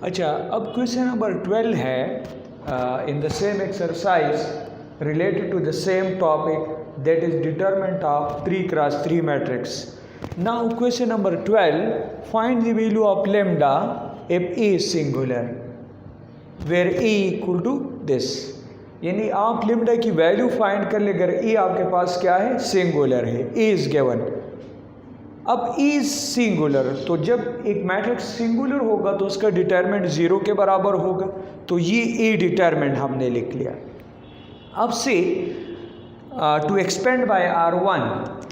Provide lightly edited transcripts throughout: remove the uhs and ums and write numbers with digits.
अच्छा, अब question number 12 है in the same exercise related to the same topic, that is determinant of 3x3 matrix. Now question number 12, find the value of lambda if A is singular where A equal to this. यानी आप lambda की value find कर ले अगर A आपके पास क्या है, singular है, A इज गिवन। अब A इज सिंगुलर, तो जब एक मैट्रिक्स सिंगुलर होगा तो उसका डिटरमिनेंट 0 के बराबर होगा, तो ये A डिटरमिनेंट हमने लिख लिया। अब से टू एक्सपेंड बाय R1,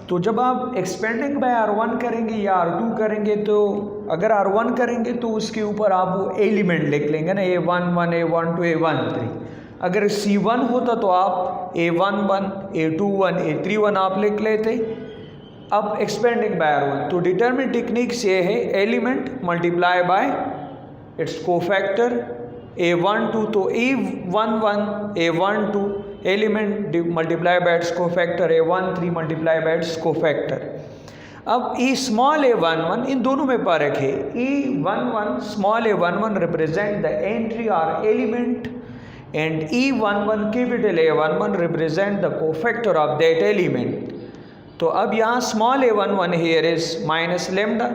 तो जब आप एक्सपेंडिंग बाय R1 करेंगे या R2 करेंगे, तो अगर R1 करेंगे तो उसके ऊपर आप वो एलिमेंट लिख लेंगे ना, A11, A12, A13। अगर C1 होता तो आप A11, A21, A31 आप लिख लेते। अब एक्सपेंडिंग बाय R1, तो डिटरमिनेंट टेक्निक से है element multiply by it's cofactor. A12 तो A11, A12 element multiply by it's cofactor, A13 multiply by it's cofactor. अब ए स्मॉल A11, इन दोनों में फर्क है। A11 small A11 represent the entry और element and E11 capital A11 represent the cofactor of that element. तो अब यहाँ small A11 here is minus lambda,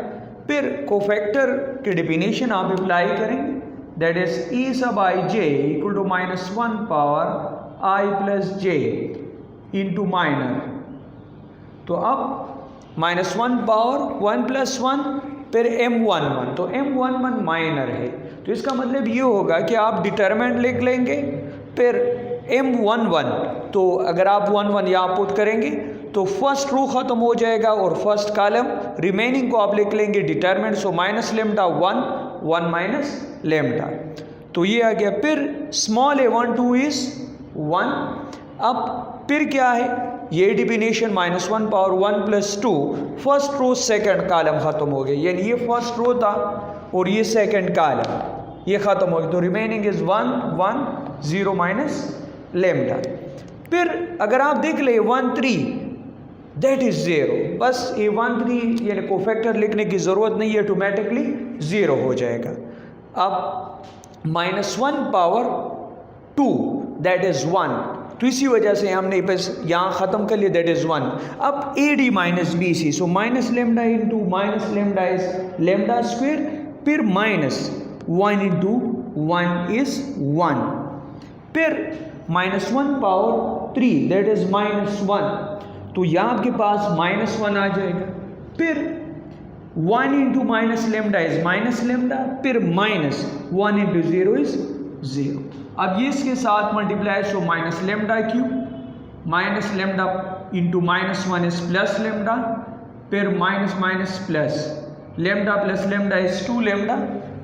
फिर कोफैक्टर की डिफिनेशन आप अप्लाई करेंगे, that is E sub I J equal to -1 power I plus J into minor. तो अब -1 power 1 + 1 फिर M11, तो M11 माइनर है, तो इसका मतलब ये होगा कि आप डिटरमिनेंट लिख लेंगे फिर M11, तो अगर आप 11 यहाँ पुट करेंगे तो फर्स्ट रो ख़त्म हो जाएगा और फर्स्ट कॉलम रिमेनिंग को आप लिख लेंगे डिटरमिनेंट, सो माइनस लेमडा 1, 1 माइनस लेमडा, तो ये आ गया। फिर स्मॉल A12 इज 1। अब फिर क्या है, ये definition -1 power 1 + 2, first row second column ख़त्म हो गया, यानी ये फर्स्ट रो था और ये सेकंड कॉलम ये ख़त्म हो गया, तो रिमेनिंग इज 1, 1, 0 माइनस लेमडा। फिर अगर आप देख ले 13 दैट इज 0, बस A13 यानी कोफैक्टर लिखने की ज़रूरत नहीं है, ऑटोमेटिकली 0 हो जाएगा। अब -1 पावर 2 दैट इज़ 1, तो इसी वजह से हमने बस यहाँ ख़त्म कर लिया, दैट इज़ 1। अब AD minus BC, so minus lambda into minus lambda is lambda square, फिर -1 इंटू 1 इज़ 1, फिर -1 पावर 3 दैट इज़ -1, तो यहाँ आपके पास -1 आ जाएगा, फिर 1 into minus lambda is minus lambda, फिर -1 इंटू 0 इज 0। अब ये इसके साथ multiply, so minus lambda cube, minus lambda into -1 is plus lambda, फिर minus plus lambda is 2 lambda,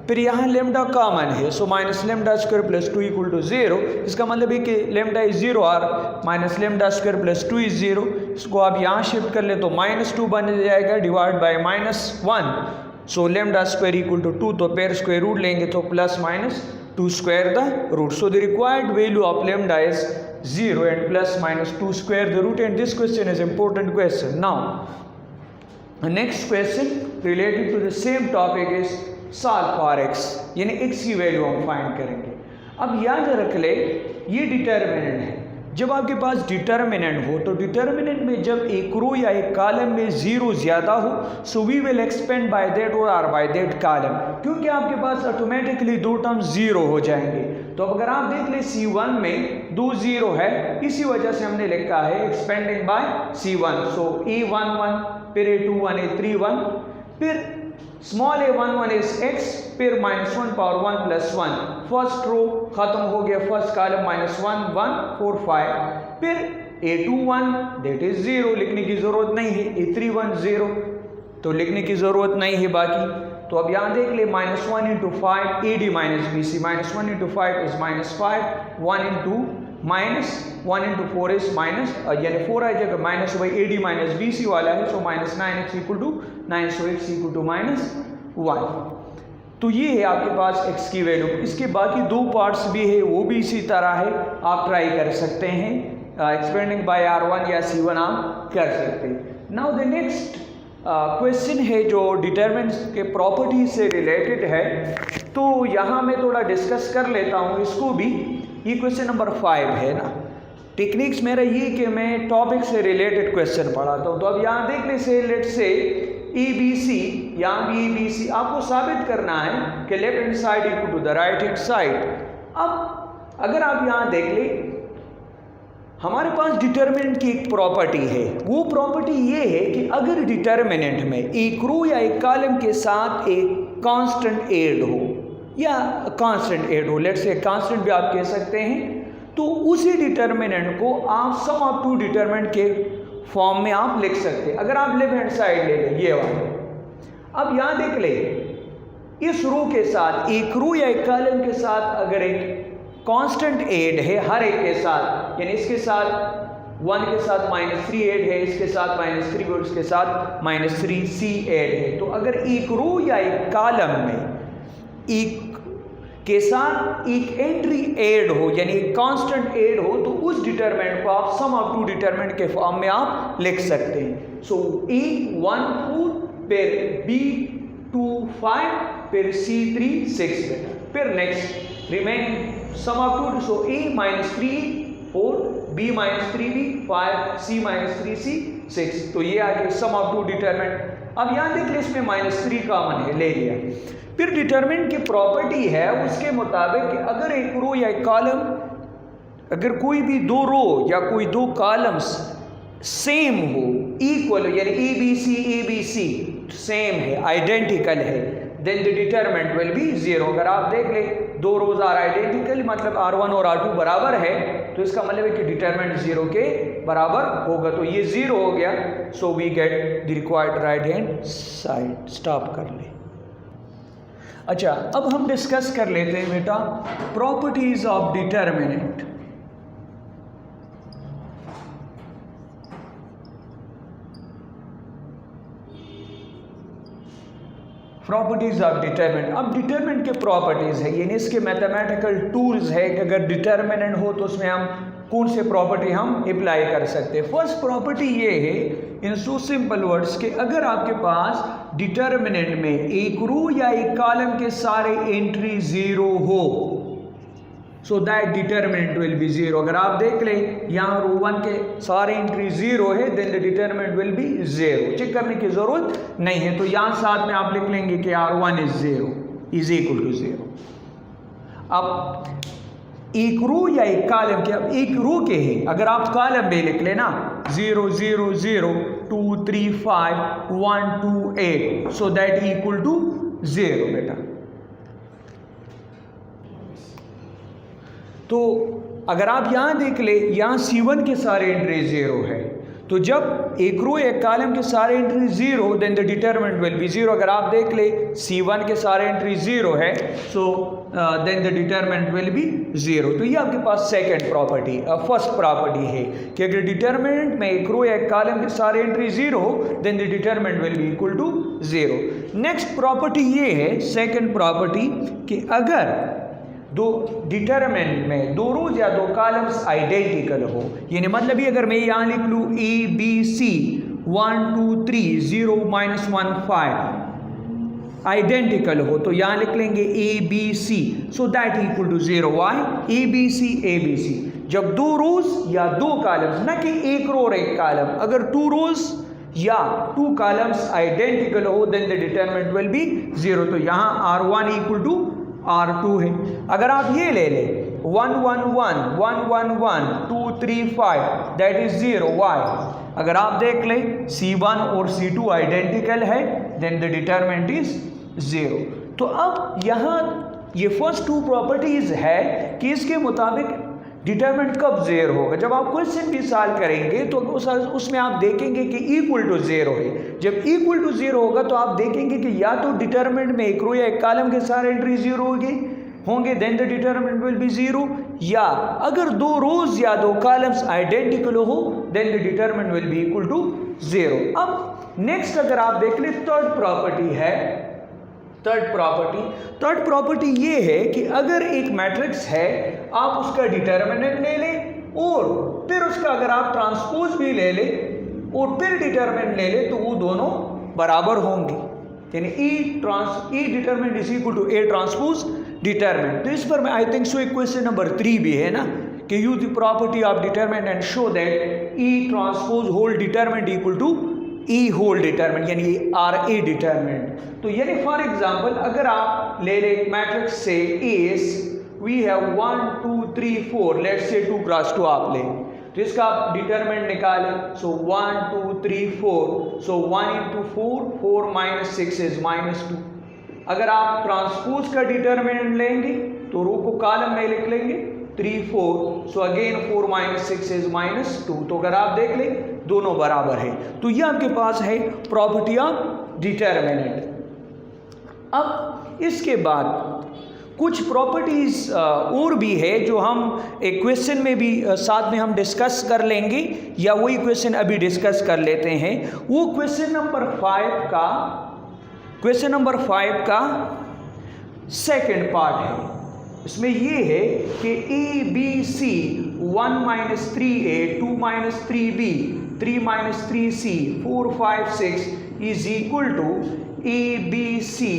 फिर यहाँ लेमडा कॉमन है, so minus lambda square plus 2 equal to 0। इसका मतलब है कि लेमडा इज 0 और minus lambda square plus 2 is 0। इसको आप यहाँ शिफ्ट कर ले तो -2 बन जाएगा divide by -1, so lambda square equal to 2, तो पेयर स्क्वायर रूट लेंगे तो +-2 square the root, so the required value of lambda is 0 and +-2 square the root, and this question is important question. Now next question related to the same topic is solve for x, यानी x की वैल्यू हम find करेंगे। अब याद रख ले ये डिटरमिनेंट है, जब आपके पास डिटरमिनेंट हो तो डिटरमिनेंट में जब एक रो या एक कॉलम में 0 ज़्यादा हो, so we will expand by that और बाय दैट कॉलम, क्योंकि आपके पास ऑटोमेटिकली 2 टर्म्स 0 हो जाएंगे। तो अगर आप देख ले C1 में 2 0 है, इसी वजह से हमने लिखा है एक्सपेंडिंग बाय C1, सो A11, फिर A21, A31, फिर स्मॉल A11 इज x, फिर -1 पावर 1 + 1, फर्स्ट रो खत्म हो गया, फर्स्ट कॉलम -1, 1, 4, 5, फिर A21 दैट इज 0, लिखने की ज़रूरत नहीं है, A31 0, तो लिखने की ज़रूरत नहीं है बाकी। तो अब यहाँ देख ले -1 into 5 AD minus BC, -1 into 5 is -5, 1 into 4 is minus, यानी 4 आ जाएगा, -AD माइनस BC वाला है, so -9x equal to 9, so x equal to -1। तो ये है आपके पास x की वैल्यू। इसके बाकी 2 पार्ट्स भी है, वो भी इसी तरह है, आप ट्राई कर सकते हैं, एक्सपेंडिंग बाय R1 या C1 आप कर सकते हैं। नाउ द नेक्स्ट क्वेश्चन है जो डिटरमिनेंट्स के प्रॉपर्टी से रिलेटेड है, तो यहाँ मैं थोड़ा डिस्कस कर लेता हूँ इसको भी। ये क्वेश्चन नंबर 5 है ना। टेक्निक्स मेरा ये कि मैं टॉपिक से रिलेटेड क्वेश्चन पढ़ाता हूँ। तो अब यहाँ देखने से लेट से ABC, यहाँ भी ABC आपको साबित करना है कि left hand side equal to the right hand side. अब अगर आप यहाँ देख ले, हमारे पास डिटर्मिनेंट की एक प्रॉपर्टी है। वो प्रॉपर्टी ये है कि अगर डिटर्मिनेंट में एक रो या एक कॉलम के साथ एक कांस्टेंट ऐड हो या कांस्टेंट ऐड हो, लेट्स से कांस्टेंट भी आप कह सकते हैं, तो उसी डिटर्मिनेंट को आप सम ऑफ टू डिटर्मिनेंट के फॉर्म में आप लिख सकते हैं। अगर आप लेफ्ट हैंड साइड ले लें ये वाले, अब यहाँ देख ले, इस रो के साथ एक रो या एक कॉलम के साथ अगर एक कांस्टेंट ऐड है हर एक के साथ, यानी इसके साथ 1 के साथ -3 ऐड है, इसके साथ -3 और इसके साथ -3c ऐड है, तो अगर एक रो या एक कॉलम में एक के साथ एक एंट्री ऐड हो यानी एक कांस्टेंट ऐड हो, तो उस डिटरमिनेंट को आप सम ऑफ टू डिटरमिनेंट के फॉर्म में आप लिख सकते हैं। सो A1 4 फिर B2 5 फिर C3 6 बेटा। फिर next remaining sum of two, so A -3 4 B -3B 5 C -3C 6, तो ये आ गया सम ऑफ टू डिटरमिनेंट। अब यहाँ देख ले, इसमें -3 कॉमन है, ले लिया। फिर डिटरमिनेंट की प्रॉपर्टी है उसके मुताबिक कि अगर एक रो या एक कॉलम, अगर कोई भी दो रो या कोई दो कॉलम्स सेम हो, इक्वल हो, यानी ABC सेम है, आइडेंटिकल है, then the determinant will be 0। अगर आप देख ले दो रोज आर आइडेंटिकल, मतलब R1 और R2 बराबर है, तो इसका मतलब है कि डिटरमिनेंट 0 के बराबर होगा, तो ये 0 हो गया। So we get the required right hand side. Stop कर ले। अच्छा, अब हम डिस्कस कर लेते हैं बेटा properties of determinant. Properties of determinant. अब डिटरमिनेंट के प्रॉपर्टीज है, यानी इसके मैथमेटिकल टूल्स है कि अगर डिटरमिनेंट हो तो उसमें हम कौन से प्रॉपर्टी हम अप्लाई कर सकते हैं। फर्स्ट प्रॉपर्टी ये है इन सो सिंपल वर्ड्स कि अगर आपके पास डिटरमिनेंट में एक रो या एक कॉलम के सारे एंट्री 0 हो, so that determinant will be 0। अगर आप देख लें यहाँ रो 1 के सारे एंट्री 0 है, then the determinant will be 0। Check करने की जरूरत नहीं है, तो यहाँ साथ में आप लिख लेंगे कि R1 is 0 is equal to 0। अब एक रो या एक कॉलम के, अब एक रो के हैं, अगर आप कॉलम में लिख लेना 0 0 0 2 3 5 1 2 8, सो दैट इक्वल टू 0 बेटा। तो अगर आप यहाँ देख ले, यहाँ C1 के सारे एंट्री 0 है, तो जब एक रो एक कॉलम के सारे entry 0, then the determinant will be 0। अगर आप देख ले C1 के सारे एंट्री 0 है, so then the determinant will be 0। तो ये आपके पास सेकंड प्रॉपर्टी, फर्स्ट प्रॉपर्टी है कि अगर डिटरमिनेंट में एक रो या एक कॉलम के सारे एंट्री 0 हो, then the determinant will be equal to 0। Next property ये है, सेकंड प्रॉपर्टी, कि अगर दो डिटरमिनेंट में दो रोज या दो कॉलम्स आइडेंटिकल हो, यानी मतलब ये अगर मैं यहाँ लिख लूँ ABC 1 2 3 0 -1 5 आइडेंटिकल हो, तो यहाँ लिख लेंगे ABC, so that equal to 0। Why? ABC जब दो रोज या दो कॉलम्स, ना कि एक रो और एक कॉलम, अगर 2 रोज या 2 कॉलम्स आइडेंटिकल हो, then the determinant will be 0। तो यहाँ R1 इक्वल टू R2 है। अगर आप ये ले ले 1 1 1 1 1 1 2 3 5, दैट इज 0। वाई? अगर आप देख ले C1 और C2 आइडेंटिकल है, देन द डिटरमिनेंट इज 0। तो अब यहाँ ये फर्स्ट 2 प्रॉपर्टीज है कि इसके मुताबिक डिटरमिनेंट कब 0 होगा। जब आप क्वेश्चन भी सॉल्व करेंगे तो उसमें आप देखेंगे कि इक्वल टू 0 है। जब इक्वल टू 0 होगा तो आप देखेंगे कि या तो डिटरमिनेंट में एक रो या एक कॉलम के सारे एंट्री 0 होंगे, then the determinant will be 0, या अगर दो रोज या दो कॉलम्स आइडेंटिकल हो, then the determinant will be equal to 0। अब नेक्स्ट अगर आप देख ले, थर्ड प्रॉपर्टी है, थर्ड प्रॉपर्टी ये है कि अगर एक मैट्रिक्स है, आप उसका डिटरमिनेंट ले लें और फिर उसका अगर आप ट्रांसपोज भी ले लें और फिर डिटरमिनेंट ले लें, तो वो दोनों बराबर होंगे, यानी E determinant is equal to A transpose determinant. तो इस पर मैं आई थिंक सो एक क्वेश्चन नंबर 3 भी है ना, कि use the property of determinant and show that E transpose whole determinant equal to E whole determinant, यानी आर ए डिटरमिनेंट। तो यानी फॉर एग्जांपल अगर आप ले ले मैट्रिक्स से S, we have 1 2 3 4, let's say 2 cross 2 आप ले, तो इसका आप डिटरमिनेंट निकालें। सो 1 2 3 4, सो 1 into 4, 4 minus 6 is -2। अगर आप ट्रांसपोज का डिटरमिनेंट लेंगे तो रो को कॉलम में लिख लेंगे 3 4, सो अगेन 4 minus 6 is -2। तो अगर आप देख लें दोनों बराबर है, तो ये आपके पास है प्रॉपर्टी ऑफ डिटरमिनेंट। अब इसके बाद कुछ प्रॉपर्टीज और भी है जो हम एक क्वेश्चन में भी साथ में हम डिस्कस कर लेंगे, या वही क्वेश्चन अभी डिस्कस कर लेते हैं। वो क्वेश्चन नंबर 5 का सेकंड पार्ट है। इसमें ये है कि ए B C 1 - 3a 2 - 3b 3 - 3c 4 5 6 is equal to A B C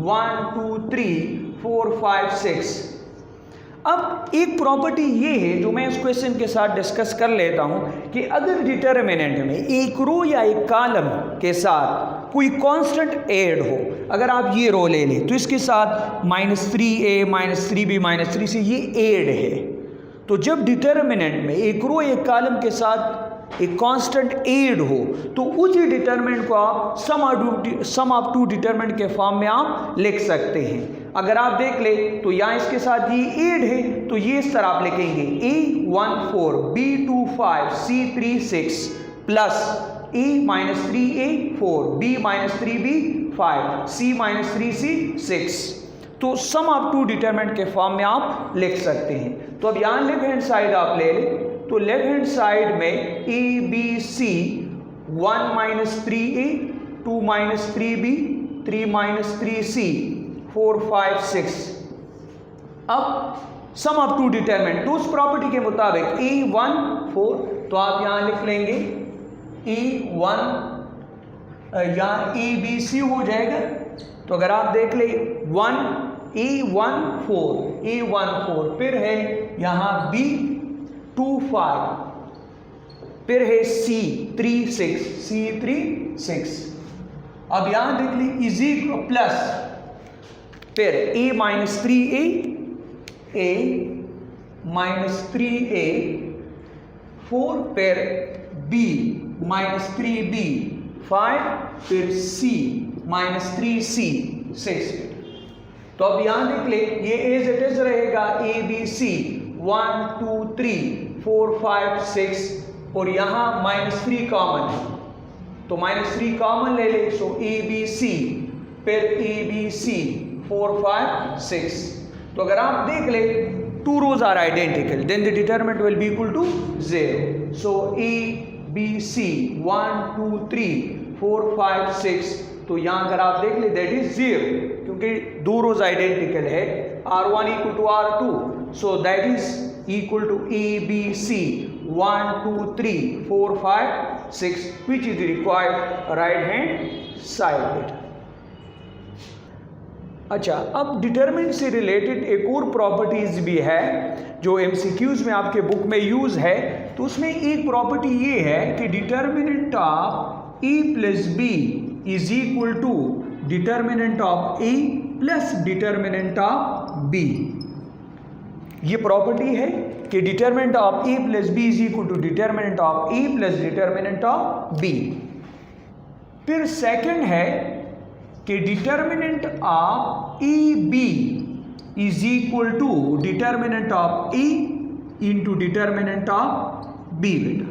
1 2 3 4 5 6। अब एक प्रॉपर्टी ये है जो मैं इस क्वेश्चन के साथ डिस्कस कर लेता हूं कि अगर डिटरमिनेंट में एक रो या एक कॉलम के साथ कोई कांस्टेंट ऐड हो, अगर आप ये रो ले लें तो इसके साथ -3a -3b -3c ये ऐड है, तो जब डिटरमिनेंट में एक रो एक कॉलम के साथ एक कांस्टेंट ऐड हो तो उस डिटरमिनेंट को आप सम ऑफ टू डिटरमिनेंट के फॉर्म में आप लिख सकते हैं। अगर आप देख ले तो यहाँ इसके साथ ये ऐड है, तो ये इस तरह आप लिखेंगे a1 4 b2 5 c3 6 plus a -3a 4 b -3b 5 c -3c 6। तो सम ऑफ टू डिटरमिनेंट के फॉर्म में आप लिख सकते हैं। तो अब यहाँ लेफ्ट हैंड साइड आप ले लें, तो लेफ्ट हैंड साइड में ए B C 1 - 3a 2 - 3b 3 - 3c 4 5 6। अब सम ऑफ टू डिटरमिनेंट तो उस प्रॉपर्टी के मुताबिक a1 4, तो आप यहां लिख लेंगे a1, यहां a b c हो जाएगा। तो अगर आप देख ले a1 4, फिर है यहां b 2 5, फिर है c3 6। अब यहां देख ली इज इक्वल प्लस, फिर a -3a 4, फिर b -3b 5, फिर c -3c 6। तो अब यहां देख ले ये एज इट इज रहेगा a b c 1 2 3 4 5 6, और यहां -3 कॉमन है, तो -3 कॉमन ले ले, सो a b c, फिर a b c 4 5 6। तो अगर आप देख ले two rows are identical, then the determinant will be equal to 0। So a b c 1 2 3 4 5 6, तो यहाँ अगर आप देख ले दैट इज 0, क्योंकि दो रोज आइडेंटिकल है, r1 equal to r2, so that is equal to a b c 1 2 3 4 5 6, which is required right hand side. अच्छा, अब डिटरमिनेंट से रिलेटेड एक और प्रॉपर्टीज भी है जो एमसीक्यूज में आपके बुक में यूज है। तो उसमें एक प्रॉपर्टी ये है कि determinant of A plus B is equal to determinant of A plus determinant of B. ये प्रॉपर्टी है कि determinant of A plus B is equal to determinant of A plus determinant of B. फिर second है कि determinant of A B is equal to determinant of A into determinant of B. बेटा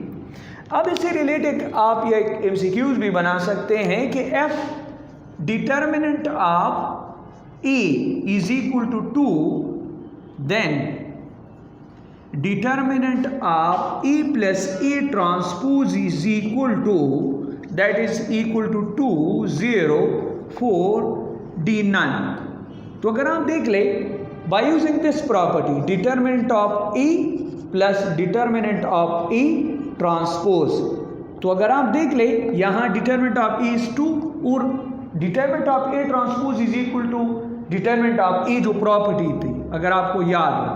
अब इससे related आप ये MCQs भी बना सकते हैं कि if determinant of A is equal to 2, then determinant of A plus A transpose is equal to, that is equal to 2 0 4 d none। तो अगर आप देख ले by using this property determinant of A plus determinant of A transpose, तो अगर आप देख ले यहाँ डिटरमिनेंट ऑफ ए इज 2 और determinant of A transpose is equal to determinant of A जो प्रॉपर्टी थी अगर आपको याद है,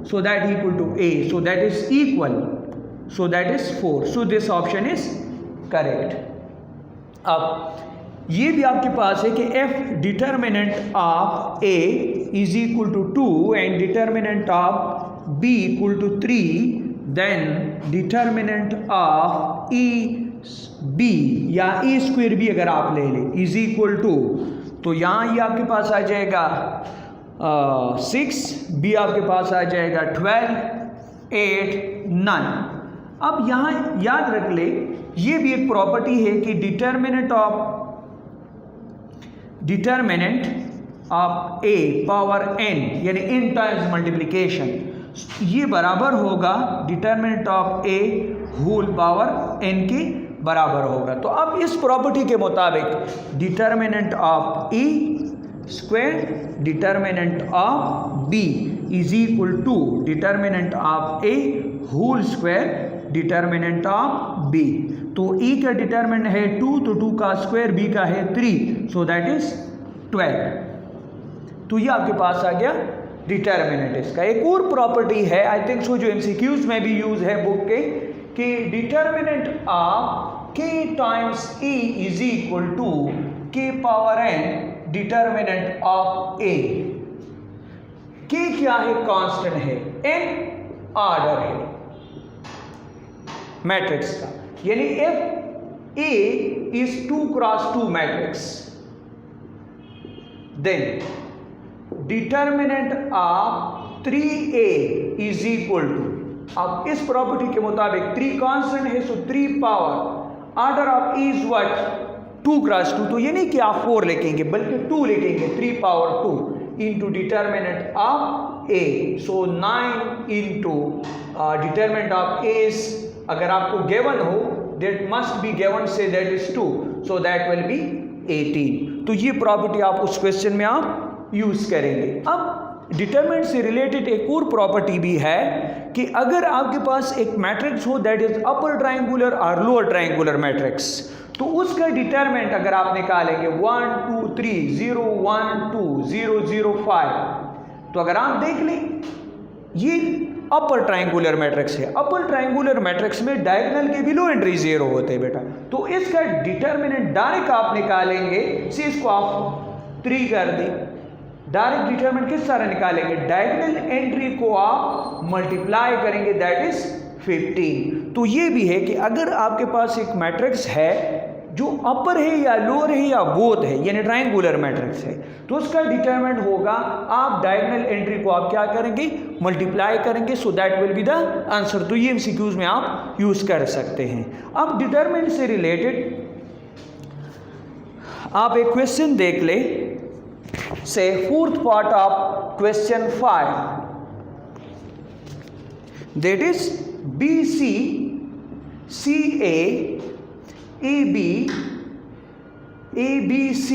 so that equal to A, so that is equal, so that is 4, so this option is correct. अब ये भी आपके पास है कि if determinant of A is equal to 2 and determinant of B equal to 3, then determinant of E B या A square B अगर आप ले लें इज इक्वल टू, तो यहाँ ये आपके पास आ जाएगा 6, बी आपके पास आ जाएगा 12, 8, none। अब यहाँ याद रख ले ये भी एक प्रॉपर्टी है कि determinant of A power n यानी n टाइम्स मल्टीप्लिकेशन, ये बराबर होगा determinant of A whole power n के बराबर होगा। तो अब इस प्रॉपर्टी के मुताबिक determinant of A square determinant of B is equal to determinant of A whole square determinant of B. तो ए का डिटरमिनेंट है 2, तो 2 का स्क्वायर, बी का है 3, सो दैट इज 12। तो ये आपके पास आ गया डिटरमिनेंट इसका। एक और प्रॉपर्टी है आई थिंक सो जो एमसीक्यूज में भी यूज है बुक के, कि determinant of k times e is equal to k power n determinant of a। k क्या है? कांस्टेंट है, n ऑर्डर है मैट्रिक्स का, यानी if a is 2 क्रॉस 2 मैट्रिक्स, then determinant of 3a is equal to, अब इस प्रॉपर्टी के मुताबिक 3 कांस्टेंट है, so 3 power order of e is what 2 cross 2, तो ये नहीं कि आप 4 लिखेंगे बल्कि 2 लिखेंगे, 3 power 2 into determinant of a, so 9 into determinant of a is, अगर आपको गिवन हो that must be given say that is 2, so that will be 18। तो ये प्रॉपर्टी आप उस क्वेश्चन में आप यूज करेंगे। अब डिटरमिनेंट से रिलेटेड एक और प्रॉपर्टी भी है कि अगर आपके पास एक मैट्रिक्स हो दैट इज अपर ट्रायंगुलर और लोअर ट्रायंगुलर मैट्रिक्स, तो उसका डिटरमिनेंट अगर आप निकालेंगे 1 2 3 0 1 2 0 0 5, तो अगर आप देख लें ये अपर ट्रायंगुलर मैट्रिक्स है। अपर ट्रायंगुलर मैट्रिक्स में डायगोनल के बिलो एंट्री 0 होते हैं बेटा, तो इसका डिटरमिनेंट डायरेक्ट आप निकालेंगे, से इसको आप 3 कर दें, डायरेक्ट डिटरमिनेंट किस तरह निकालेंगे, डायगोनल एंट्री को आप मल्टीप्लाई करेंगे दैट इज 15। तो ये भी है कि अगर आपके पास एक मैट्रिक्स है जो अपर है या लोअर है या बोथ है, यानी ट्रायंगुलर मैट्रिक्स है, तो उसका डिटरमिनेंट होगा, आप डायगोनल एंट्री को आप क्या करेंगे, मल्टीप्लाई करेंगे, so that will be the answer. तो ये एमसीक्यूज में आप यूज कर सकते हैं। अब डिटरमिनेंट से रिलेटेड आप एक क्वेश्चन देख ले, से 4th part of question 5, that is BC CA AB ABC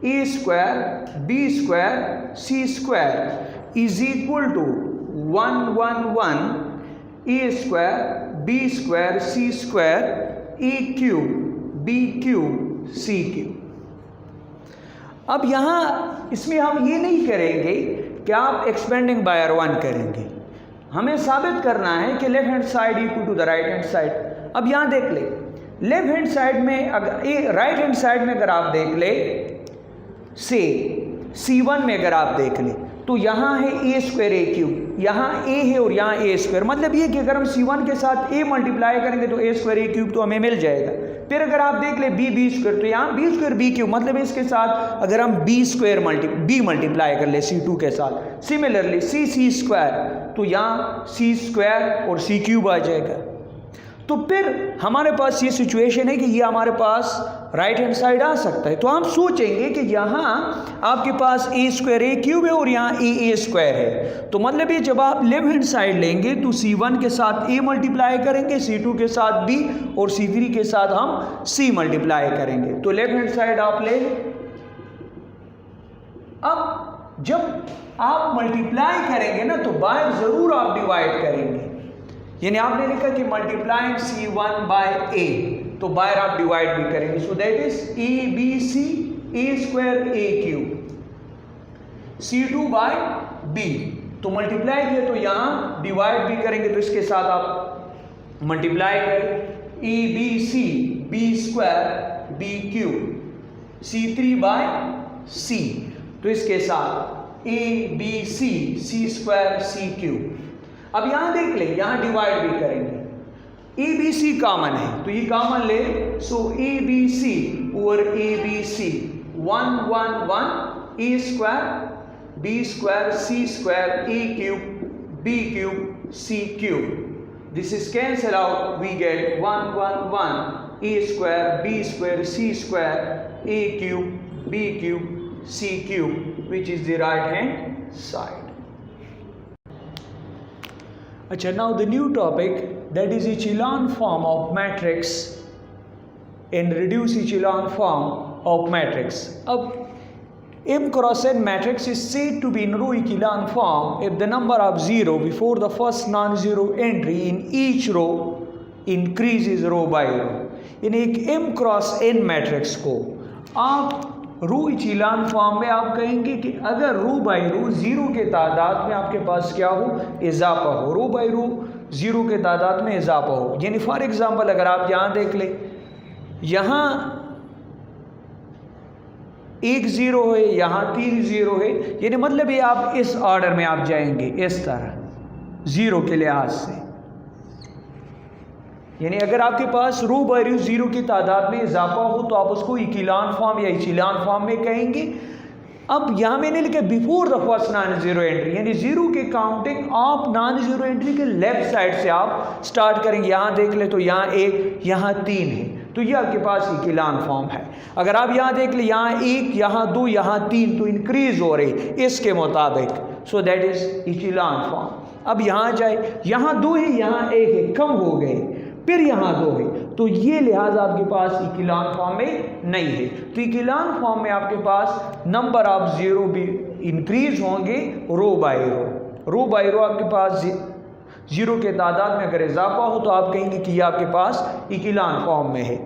A square B square C square is equal to 1 1 1 A square B square C square A cube B cube C cube। अब यहाँ इसमें हम ये नहीं करेंगे कि आप expanding bye 1 करेंगे, हमें साबित करना है कि left hand side equal to the right hand side. अब यहाँ देख ले, लेफ्ट हैंड साइड में अगर राइट हैंड साइड में अगर आप देख ले, से C1 में अगर आप देख ले, तो यहाँ है a स्क्वायर a क्यूब, यहाँ a है और यहाँ a स्क्वायर, मतलब ये कि अगर हम C1 के साथ a मल्टीप्लाई करेंगे तो a स्क्वायर a क्यूब तो हमें मिल जाएगा। फिर अगर आप देख ले b स्क्वायर, तो यहाँ b स्क्वायर b क्यूब, मतलब इसके साथ अगर हम b स्क्वायर b मल्टीप्लाई कर ले C2 के साथ, सिमिलरली c स्क्वायर, तो यहाँ c स्क्वायर और c क्यूब आ जाएगा। तो फिर हमारे पास ये सिचुएशन है कि ये हमारे पास राइट हैंड साइड आ सकता है, तो हम सोचेंगे कि यहाँ आपके पास a स्क्वायर a क्यूब है और यहाँ a स्क्वायर है, तो मतलब ये जब आप लेफ्ट हैंड साइड लेंगे तो C1 के साथ a मल्टीप्लाई करेंगे, C2 के साथ b और C3 के साथ हम c मल्टीप्लाई करेंगे। तो लेफ्ट हैंड साइड आप ले, अब जब आप मल्टीप्लाई करेंगे ना तो बाहर ज़रूर आप डिवाइड करेंगे, यानी आपने लिखा कि मल्टीप्लाइंग C1 बाय A, तो बाहर आप डिवाइड भी करेंगे, so that is ABC A square A cube, C2 by B, तो मल्टीप्लाई किया तो यहाँ डिवाइड भी करेंगे, तो इसके साथ आप मल्टीप्लाई करें ABC B square B cube C3 by C, तो इसके साथ ABC C square C cube. अब यहाँ देख ले, यहाँ डिवाइड भी करेंगे, ABC कॉमन है तो ये कॉमन ले, सो ABC और ABC 1 1 1 A square B square C square A cube B cube C cube, this is cancel out, we get 1 1 1 A square B square C square A cube B cube C cube, which is the right hand side. Achha, now the new topic, that is echelon form of matrix in reduced echelon form of matrix. Ab M cross N matrix is said to be in row echelon form if the number of 0 before the first non-zero entry in each row increases row by row. यानी एक M cross N matrix को आप रो echelon form में आप कहेंगे कि अगर रो by row zero के तादाद में आपके पास क्या हो, इजाफा हो, रो बाई रो जीरो के तादाद में इजाफा हो। यानी फॉर एग्जांपल अगर आप यहाँ देख ले, यहाँ एक ज़ीरो है, यहाँ 3 ज़ीरो है, यानी मतलब ये आप इस ऑर्डर में आप जाएंगे इस तरह ज़ीरो के लिहाज से। यानी अगर आपके पास रो बाई रो ज़ीरो की तादाद में इजाफा हो तो आप उसको इचेलॉन फॉर्म या इचेलॉन फॉर्म में कहेंगे। अब यहाँ मैंने लिखा before the first non zero entry, यानी ज़ीरो के काउंटिंग आप नॉन ज़ीरो एंट्री के लेफ्ट साइड से आप स्टार्ट करेंगे। यहाँ देख ले तो यहाँ 1 यहाँ 3 है, तो ये आपके पास इचेलॉन फॉर्म है। अगर आप यहाँ देख ले यहाँ 1 यहाँ 2 यहाँ 3, तो इंक्रीज हो रही इसके मुताबिक, सो दैट इज इचेलॉन फॉर्म। अब यहाँ जाए, यहाँ 2 है यहाँ 1 है, कम हो गए, फिर यहाँ 2 है, तो ये लिहाज आपके पास इचेलॉन फॉर्म में नहीं है। तो इचेलॉन फॉर्म में आपके पास नंबर ऑफ ज़ीरो भी इंक्रीज होंगे रो बाई रो। रो बाई रो आपके पास ज़ीरो के तादाद में अगर इजाफा हो तो आप कहेंगे कि ये आपके पास इचेलॉन फॉर्म में है।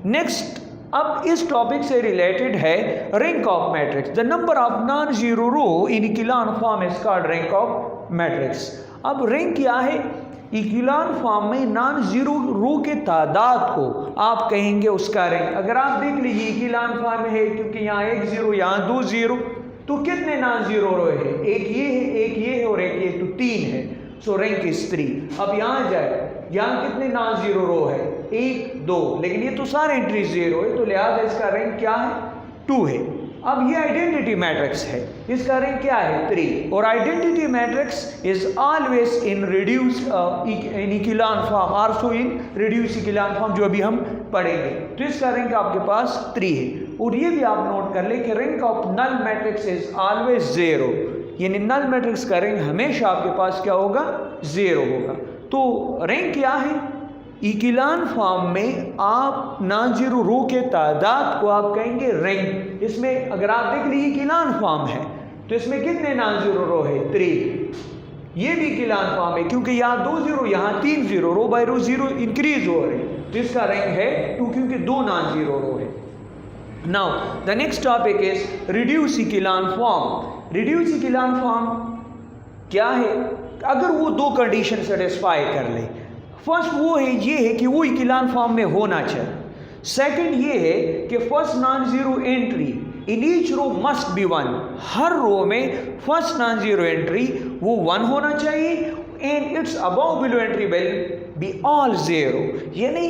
नेक्स्ट, अब इस टॉपिक से रिलेटेड है rank of matrix. The number of non zero row in echelon form is called rank of matrix. अब रैंक क्या है? इचेलॉन फॉर्म में नॉन ज़ीरो रो के तादाद को आप कहेंगे उसका रैंक। अगर आप देख लीजिए इचेलॉन फॉर्म में है क्योंकि यहाँ 1 ज़ीरो यहाँ 2 ज़ीरो, तो कितने नॉन ज़ीरो रो है? एक ये है, एक ये है और एक ये, तो 3 है, सो रैंक इज 3। अब यहाँ जाए, यहाँ कितने नॉन ज़ीरो रो है? 1 2, लेकिन ये तो सारे एंट्री ज़ीरो है, तो लिहाजा इसका रैंक क्या है? 2 है। अब ये आइडेंटिटी मैट्रिक्स है, इसका रैंक क्या है? 3। और identity matrix is always in reduce in echelon form, also in reduce echelon form, जो अभी हम पढ़ेंगे। तो इसका रैंक आपके पास 3 है। और ये भी आप नोट कर ले कि rank of null matrix is always 0, यानी नल मैट्रिक्स का रैंक हमेशा आपके पास क्या होगा? 0 होगा। तो रैंक क्या है? इचेलॉन फॉर्म में आप नॉन ज़ीरो रो के तादाद को आप कहेंगे रैंक। इसमें अगर आप देख लीजिए इचेलॉन फॉर्म है तो इसमें कितने नॉन ज़ीरो रो है? 3। ये भी इचेलॉन फॉर्म है क्योंकि यहाँ 2 ज़ीरो यहाँ 3 zero, row by row zero increase हो रहे, तो इसका रैंक है 2 क्योंकि 2 नॉन ज़ीरो रो है। Now the next topic is reduce echelon form. Reduce echelon form क्या है? अगर वो 2 कंडीशन सेटिस्फाई कर ले, फर्स्ट वो है ये है कि वो इचेलॉन फॉर्म में होना चाहिए। सेकंड ये है कि first non zero entry in each row must be 1, हर रो में फर्स्ट नॉन ज़ीरो एंट्री वो 1 होना चाहिए, and its above below entry will be all 0। यानी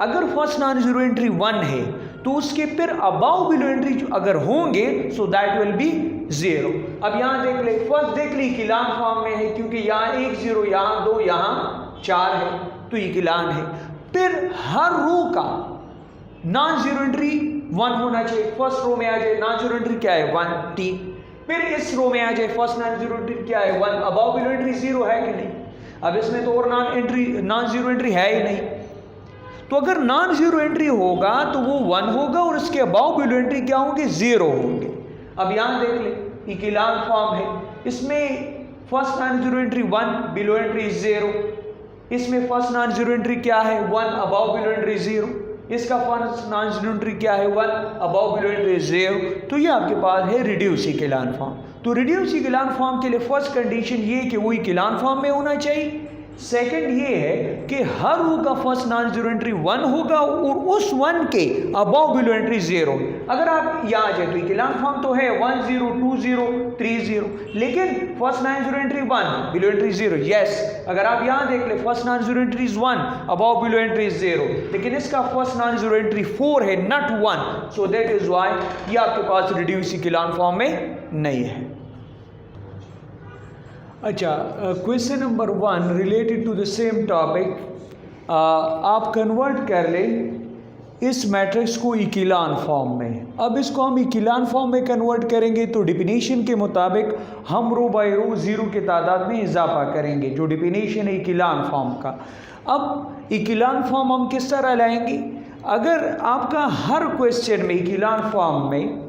अगर फर्स्ट नॉन ज़ीरो एंट्री 1 है तो उसके फिर अबव बिलो एंट्री अगर होंगे सो दैट विल बी 0। अब यहाँ देख ले, फर्स्ट देख ली इचेलॉन फॉर्म में है क्योंकि यहाँ 1 ज़ीरो यहाँ 2 यहाँ 4 है, तो इचेलॉन है। फिर हर रो का नॉन ज़ीरो एंट्री 1 होना चाहिए। फर्स्ट रो में आ जाए नॉन ज़ीरो एंट्री क्या है? 1 t। फिर इस रो में आ जाए फर्स्ट नॉन ज़ीरो एंट्री क्या है? 1। अबव बिलो एंट्री 0 है कि नहीं? अब इसमें तो और नॉन ज़ीरो एंट्री है ही नहीं, तो अगर नॉन ज़ीरो एंट्री होगा तो वो 1 होगा और इसके अबव बिलो एंट्री क्या होंगे? 0 होंगे। अब यहाँ देख ले इचेलॉन फॉर्म है, इसमें first non zero entry 1, below entry 0, इसमें फर्स्ट नॉन जीरो एंट्री क्या है 1, अबव बिलो एंट्री 0। इसका फर्स्ट नॉन जीरो एंट्री क्या है 1, अबव बिलो एंट्री 0। तो ये आपके पास है रिड्यूस इकोलन फॉर्म। तो रिड्यूस इकोलन फॉर्म के लिए फर्स्ट कंडीशन ये कि वो इकोलन फॉर्म में होना चाहिए। सेकंड ये है कि हर रो का फर्स्ट नॉन जीरो एंट्री 1 होगा और उस 1 के अबव बिलो एंट्री 0। अगर आप यहाँ जाए तो इकोलन फॉर्म तो है 1 0 2 0 3 0, लेकिन first non zero entry 1 below entry 0। Yes, अगर आप यहाँ देख ले first non zero entry 1 above below entry 0, लेकिन इसका फर्स्ट नॉन जीरो एंट्री 4 है not 1। So that is why ये आपके पास रिड्यूस इकोलन फॉर्म में नहीं है। अच्छा, question number 1 related to the same topic, आप कन्वर्ट कर लें इस मैट्रिक्स को इकोलन फॉर्म में। अब इसको हम इकोलन फॉर्म में कन्वर्ट करेंगे तो डिफिनीशन के मुताबिक हम रो बाय रो ज़ीरो की तादाद में इजाफा करेंगे, जो डिफिनीशन है इकोलन फॉर्म का। अब इकोलन फॉर्म हम किस तरह लाएंगे? अगर आपका हर क्वेश्चन में इकोलन फॉर्म में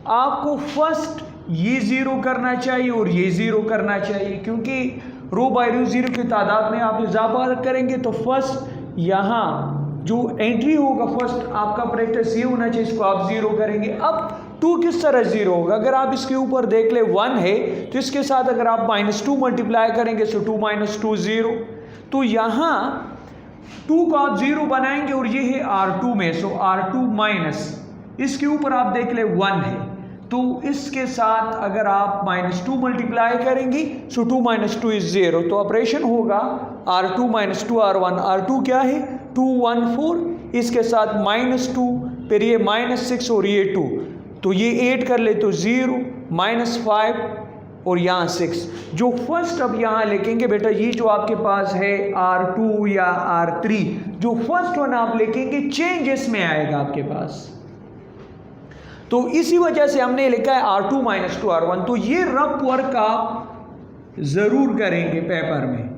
आपको फर्स्ट ये ज़ीरो करना चाहिए और ये ज़ीरो करना चाहिए, क्योंकि रो बाय रो ज़ीरो की तादाद में आप इजाफा करेंगे तो फर्स्ट यहाँ जो एंट्री होगा फर्स्ट आपका प्रैक्टिस ये होना चाहिए, इसको आप ज़ीरो करेंगे। अब 2 किस तरह ज़ीरो होगा? अगर आप इसके ऊपर देख ले 1 है तो इसके साथ अगर आप -2 मल्टीप्लाई करेंगे तो 2 - 2 0। तो यहाँ 2 को आप ज़ीरो बनाएंगे और ये है R2 में, सो R2 माइनस इसके ऊपर आप देख ले 1 है, तो इसके साथ अगर आप -2 मल्टीप्लाई करेंगे सो 2 - 2 इज 0। तो ऑपरेशन होगा R2 - 2 R1। R2 क्या है 2 1 4, इसके साथ -2, फिर ये -6 और ये 2, तो ये 8 कर ले तो 0 -5 और यहाँ 6। जो फर्स्ट अब यहाँ लिखेंगे बेटा, ये जो आपके पास है R2 या R3, जो फर्स्ट वन आप लिखेंगे चेंज इसमें आएगा आपके पास। तो इसी वजह से हमने लिखा है R2 - 2 R1। तो ये रफ वर्क आप जरूर करेंगे पेपर में।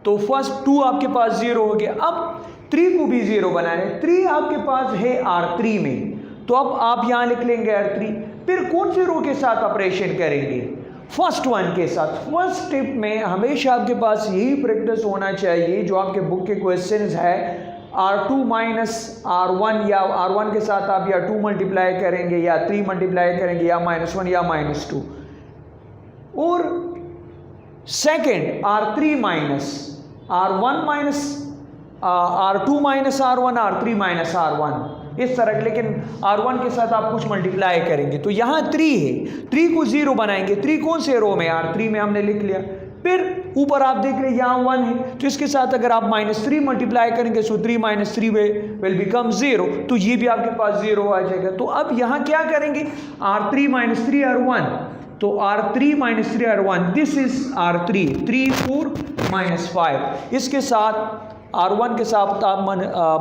तो फर्स्ट 2 आपके पास 0 हो गया। अब 3 को भी 0 बनाना है। 3 आपके पास है R3 में, तो अब आप यहां लिख लेंगे R3। फिर कौन से रो के साथ ऑपरेशन करेंगे? फर्स्ट वन के साथ। फर्स्ट स्टेप में हमेशा आपके पास यही प्रैक्टिस होना चाहिए जो आपके बुक के क्वेश्चंस है, R2 - R1 या R1 के साथ आप या 2 मल्टीप्लाई करेंगे या 3 मल्टीप्लाई करेंगे या -1 या -2। और second R3 minus R1 minus R2 minus R1 R3 minus R1 इस तरह। लेकिन R1 के साथ आप कुछ मल्टीप्लाई करेंगे तो यहाँ 3 है, 3 को 0 बनाएंगे। 3 कौन से रो में? R3 में हमने लिख लिया। फिर ऊपर आप देख रहे यहाँ 1 है, तो इसके साथ अगर आप -3 मल्टीप्लाई करेंगे सो 3 - 3 विल बिकम 0, तो ये भी आपके पास 0 आ जाएगा। तो अब यहाँ क्या करेंगे? R3 - 3 R1, तो R3 - 3 R1, this is R3, 3 4 -5। इसके साथ R1 के साथ आप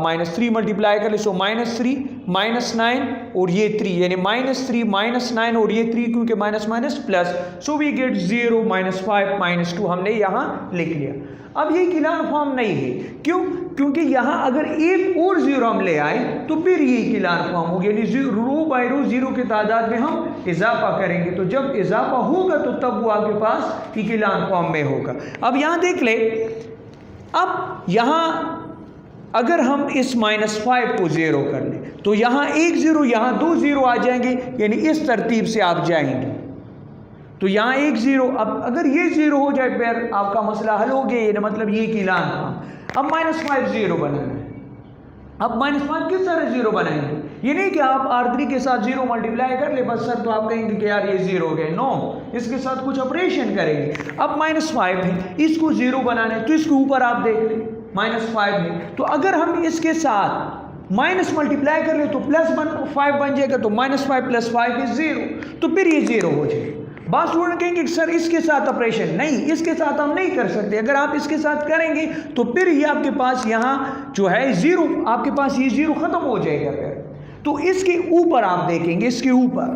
-3 मल्टीप्लाई कर ले सो -3 -9 और ये 3, यानी -3 -9 और ये 3, क्योंकि minus minus plus, so we get 0 -5 -2 हमने यहाँ लिख लिया। अब ये इकोलन फॉर्म नहीं है, क्यों? क्योंकि यहाँ अगर एक और 0 हम ले आए तो फिर ये इकोलन फॉर्म हो गया, यानी रो बाय रो 0 की तादाद में हम इजाफा करेंगे। तो जब इजाफा होगा तो तब वो आपके पास इकोलन फॉर्म में होगा। अब यहाँ देख ले, अब यहाँ अगर हम इस -5 को 0 कर लें तो यहाँ 1 0, यहाँ 2 0 आ जाएंगे, यानी इस तरतीब से आप जाएंगे। तो यहाँ 1 0, अब अगर ये 0 हो जाए फिर आपका मसला हल हो गया, ये मतलब ये इकोलन फॉर्म। अब -5 0 बनाना है। अब -5 किस तरह 0 बनाएंगे? ये नहीं कि आप R3 के साथ 0 मल्टीप्लाई कर ले बस सर, तो आप कहेंगे कि यार ये 0 हो गए। नो, इसके साथ कुछ ऑपरेशन करेंगे। अब -5 है, इसको 0 बनाना है, तो इसके ऊपर आप देख ले -5 है, तो अगर हम इसके साथ माइनस मल्टीप्लाई कर ले तो +5 बन जाएगा, तो -5 + 5 इज 0, तो फिर ये 0 हो जाएगा। बात स्टूडेंट कहेंगे कि सर इसके साथ ऑपरेशन नहीं, इसके साथ हम नहीं कर सकते। अगर आप इसके साथ करेंगे तो फिर ये आपके पास यहाँ जो है 0, आपके पास ये 0 खत्म हो जाएगा फिर। तो इसके ऊपर आप देखेंगे, इसके ऊपर,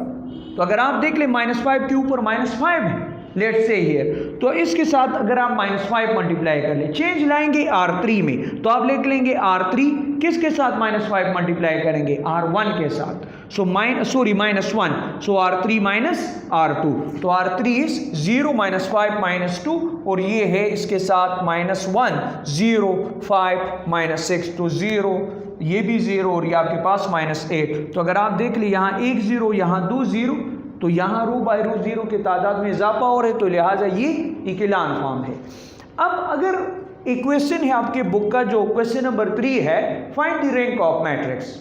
तो अगर आप देख ले -5 के ऊपर -5 है, लेट्स से हियर, तो इसके साथ अगर आप -5 मल्टीप्लाई कर ले, चेंज लाएंगे R3 में, तो आप लिख लेंगे R3 किसके साथ -5 मल्टीप्लाई करेंगे? R1 के साथ। सो -1, सो R3 माइनस R2, तो R3 इज 0 -5 -2, और ये है इसके साथ -1 0 5 -6, तो 0, ये भी 0, और ये आपके पास -8। तो अगर आप देख ले यहाँ 1 0, यहाँ 2 0, तो यहाँ रो बाय रो 0 की तादाद में इजाफा हो रहा है, तो लिहाजा ये इक्विलान फॉर्म है। अब अगर एक क्वेश्चन है आपके बुक का, जो क्वेश्चन नंबर 3 है, find the rank of matrix.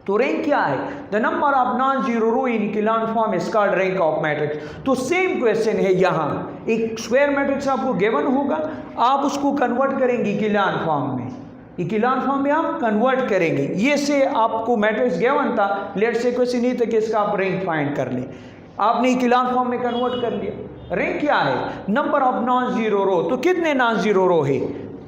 तो रैंक क्या है? The number of non zero row in echelon form is called rank of matrix. तो सेम क्वेश्चन है यहाँ, एक स्क्वायर मैट्रिक्स आपको गिवन होगा, आप उसको कन्वर्ट करेंगे इक्विलान फॉर्म में, इक्विलान फॉर्म में आप कन्वर्ट करेंगे। ये से आपको मैट्रिक्स गिवन था, लेट से क्वेश्चन नहीं था कि इसका आप रैंक फाइंड कर लें, आपने इक्विलान फॉर्म में कन्वर्ट कर लिया। रैंक क्या है? नंबर ऑफ नॉन जीरो रो, तो कितने नॉन जीरो रो है?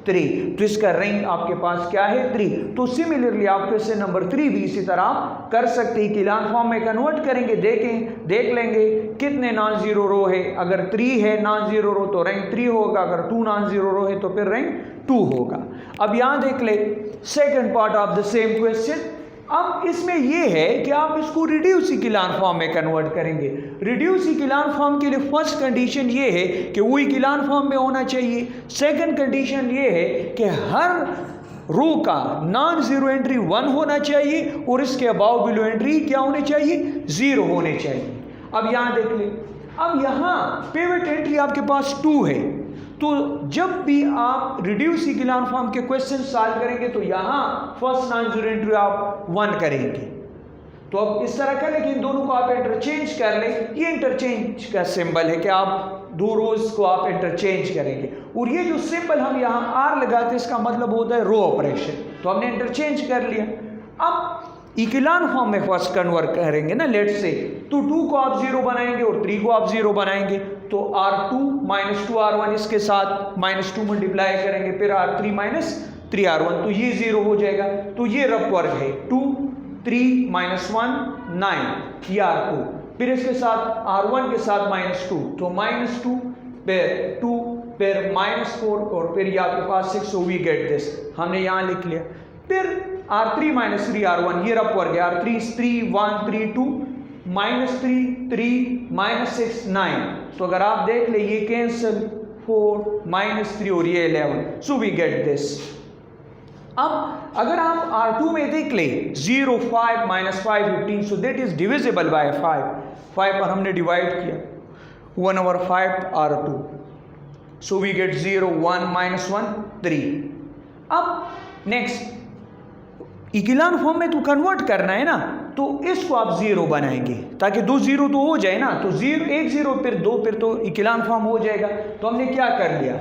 3, तो इसका रैंक आपके पास क्या है? 3। तो सिमिलरली आप क्वेश्चन नंबर 3 भी इसी तरह कर सकते हैं, इक्विलान फॉर्म में कन्वर्ट करेंगे, देख लेंगे कितने नॉन जीरो रो है। अगर 3 है नॉन जीरो रो तो रैंक 3 होगा, अगर 2 नॉन जीरो रो है तो फिर रैंक 2 होगा। अब यहां देख ले second part of the same question. अब इसमें यह है कि आप इसको रिड्यूस इक्विलान फॉर्म में कन्वर्ट करेंगे। रिड्यूस इक्विलान फॉर्म के लिए फर्स्ट कंडीशन ये है कि वो इक्विलान फॉर्म में होना चाहिए। सेकंड कंडीशन ये है कि हर रो का नॉन जीरो एंट्री 1 होना चाहिए और इसके अबाव बिलो एंट्री क्या होने चाहिए? 0 होने चाहिए। अब यहाँ देख ले, अब यहाँ पिवट एंट्री आपके पास 2 है, तो जब भी आप रिड्यूस इक्विलान फॉर्म के क्वेश्चन सॉल्व करेंगे तो यहाँ फर्स्ट नॉन जीरो एंट्री आप 1 करेंगे। तो अब इस तरह का, लेकिन दोनों को आप इंटरचेंज कर लें, ये इंटरचेंज का सिंबल है कि आप 2 रोज को आप इंटरचेंज करेंगे, और ये जो सिंबल हम यहाँ आर लगाते हैं इसका मतलब होता है रो ऑपरेशन, तो हमने इंटरचेंज कर लिया। अब इक्विलान फॉर्म में फर्स्ट कन्वर्ट करेंगे ना, लेट से, तो 2 को आप 0 बनाएंगे और 3 को आप 0 बनाएंगे, तो R2 -2 R1 इसके साथ -2 मल्टीप्लाई करेंगे, फिर R3 -3 R1, तो ये 0 हो जाएगा। तो ये रफ वर्ग है 2 3 -1 9, ये R2, फिर इसके साथ R1 के साथ -2, तो -2 फिर 2 फिर -4 और फिर ये आपके पास 6, सो वी गेट दिस, हमने यहाँ लिख लिया। फिर R3 -3 R1, ये रफ वर्ग है, R3 3 1 3 2 -3 3 -6 9, तो अगर आप देख ले ये कैंसिल 4 -3 और ये 11, सो वी गेट दिस। अब अगर आप R2 में देख ले 0 5 -5 15, सो दैट इज डिविजिबल बाय 5 पर हमने डिवाइड किया 1/5 R2, सो वी गेट 0 1 -1 3। अब नेक्स्ट इक्विलान फॉर्म में तो कन्वर्ट करना है ना, तो इसको आप 0 बनाएंगे ताकि 2 0 तो हो जाए ना, तो 1 0 फिर 2 फिर तो इक्विलान फॉर्म हो जाएगा। तो हमने क्या कर लिया,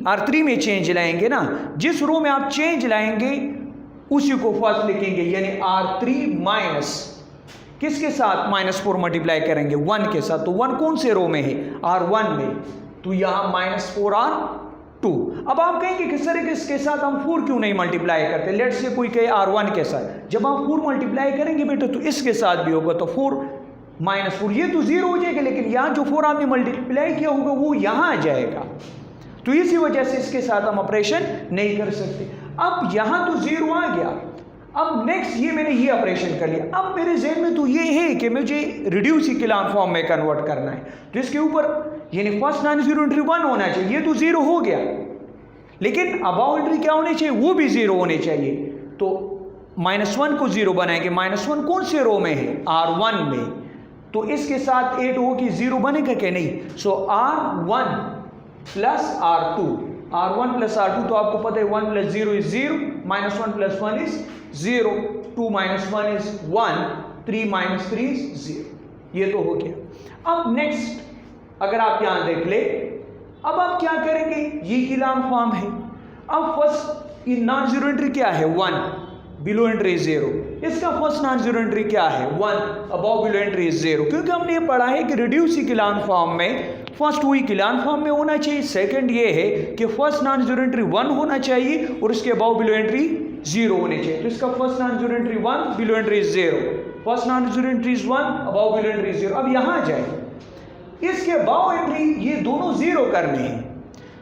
R3 में चेंज लाएंगे ना, जिस रो में आप चेंज लाएंगे उसी को फर्स्ट लिखेंगे, यानी R3 माइनस किसके साथ -4 मल्टीप्लाई करेंगे 1 के साथ, तो 1 कौन से रो में है? R1 में, तो यहाँ -4 R2। अब आप कहेंगे किस तरह के साथ हम 4 क्यों नहीं मल्टीप्लाई करते? लेट से कोई कहे R1 के साथ, जब आप 4 मल्टीप्लाई करेंगे बेटा तो इसके साथ भी होगा, तो 4 -4 ये तो 0 हो जाएगा, लेकिन यहाँ जो 4 आपने मल्टीप्लाई किया होगा वो यहाँ आ जाएगा, तो इसी वजह से इसके साथ हम ऑपरेशन नहीं कर सकते। अब यहाँ तो 0 आ गया, अब नेक्स्ट ये मैंने ये ऑपरेशन कर लिया। अब मेरे ज़हन में तो ये है कि मुझे रिड्यूस इक्विलान फॉर्म में कन्वर्ट करना है, तो इसके ऊपर यानी फर्स्ट नॉन जीरो एंट्री 1 होना चाहिए, ये तो 0 हो गया, लेकिन अबाव एंट्री क्या होनी चाहिए? वो भी 0 होने चाहिए। तो -1 को 0 बनाएंगे, -1 कौन से रो में है? R1 में, तो इसके साथ 8 हो कि 0 बनेगा क्या? नहीं, सो R1 plus R1 plus R2, तो आपको पता है 1 + 0 = 0, -1 + 1 = 0, 2 - 1 = 1, 3 - 3 = 0, ये तो हो गया। अब नेक्स्ट अगर आप यहां देख ले, अब आप क्या करेंगे? ये इक्विलान फॉर्म है। अब फर्स्ट नॉन जीरो एंट्री क्या है? 1, बिलो एंट्री 0, इसका फर्स्ट नॉन जीरो एंट्री क्या है? 1, अबव बिलो एंट्री 0, क्योंकि हमने ये पढ़ा है कि रिड्यूस इक्विलान फॉर्म में फर्स्ट वो इक्विलान फॉर्म में होना चाहिए, सेकंड ये है कि फर्स्ट नॉन जीरो एंट्री 1 होना चाहिए और इसके अबव बिलो एंट्री 0 होने चाहिए। तो इसका first non zero entry 1, below entry 0, first non zero entry 1, above below entry 0। अब यहाँ जाए, इसके अबव एंट्री ये दोनों 0 करने हैं,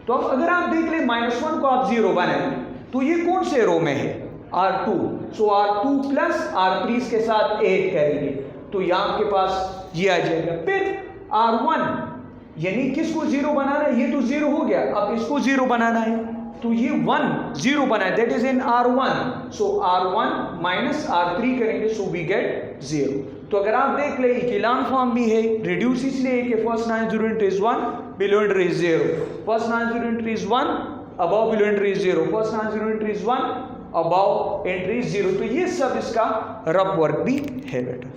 तो अब अगर आप देख ले -1 को आप 0 बनाएंगे तो ये कौन से रो में है? R2, सो R2 प्लस R3 के साथ ऐड करेंगे तो यहाँ आपके पास ये आ जाएगा। फिर R1 यानी किसको 0 बनाना है, ये तो 0 हो गया, अब इसको 0 बनाना है तो ये 1 0 बना है, that is in R1, so R1 minus R3 करेंगे सो वी गेट 0। तो अगर आप देख ले इक्विलान फॉर्म भी है, रिड्यूस इसलिए कि first non zero entry is 1, below entry is 0, first non zero entry is 1, above below entry is 0, first non zero entry is 1, above entry is 0। तो ये सब इसका रफ वर्क भी है बेटा।